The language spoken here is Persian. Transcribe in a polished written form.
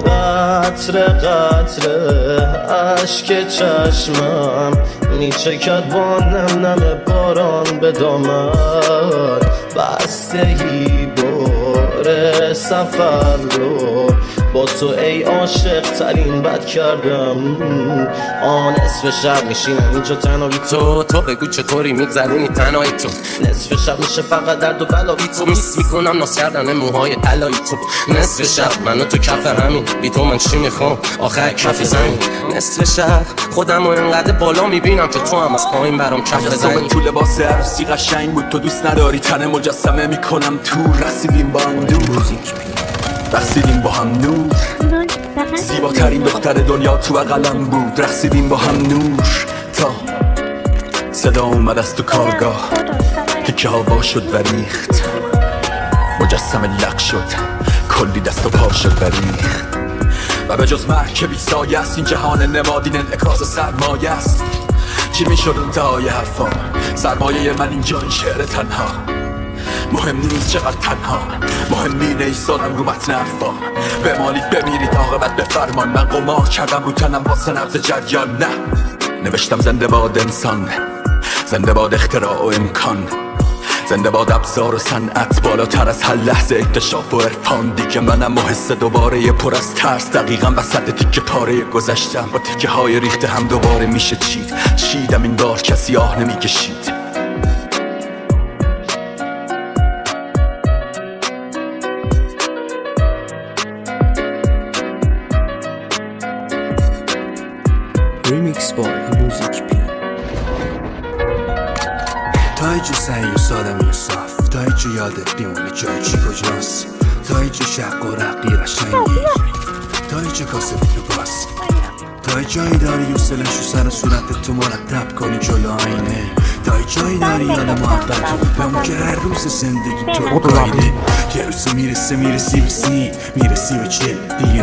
قطره قطره اشک چشمم میچکد با نم نم باران به دامن بستگی باره سفر رو با تو ای عاشق ترین بد کردم نصف شب میشینم اینجا تنها بی تو بگو چطوری میگذرونی تنهایی تو نصف شب میشه فقط درد و بلا بی تو میس میکنم ناز کردن موهای طلایی تو نصف شب من و تو کف همین بی تو من چی میخوام آخر کف زمین نصف شب خودم و اینقدر بالا میبینم که تو هم از پایین برام کف زمین تو لباس عروسی قشنگ بود تو دوست نداری تن مجسمه میکنم تو رسیدیم با هم دور رقصیدیم با هم نور زیباترین دختر دنیا تو قلم بود رقصیدیم با هم نور تا صدا اومد از تو کارگاه تکه هوا شد و ریخت مجسمه لق شد کلی دست و پا شد و ریخت و به جز مرگ که بی سایه است این جهان نمادین انعکاس سرمایه است چی میشد انتهای حرفا سرمایه من اینجا این شعر تنها مهم نیست چقدر تنها مهم اینه ایستادم رو متن حرفام بمالید بمیرید عاقبت بفرمان من قمار کردم رو تنم واسه نبض جریان نه نوشتم زنده باد انسان زنده باد اختراع و امکان زنده باد ابزار و صنعت بالاتر از هر لحظه اکتشاف و عرفان دیگه منم و حس دوباره پر از ترس دقیقا وسط تیکه پاره گذشتم با تیکه های ریخته هم دوباره میشه چیدم این بار کسی آه نمیکشید Remix by Music P تا اینجا سعی و سادمی و صاف تا اینجا یادت بیمونه جای چی کجاست تا اینجا شق و رقی قشنگی تا اینجا کاسه تو باز تا جایی داری و سلش و سر و صورتت تو مرتب کنی جلو آینه تا جایی داری یاد محبت به اون که هر روز زندگی تو رو قایده یه روز میرسی به چل دیگه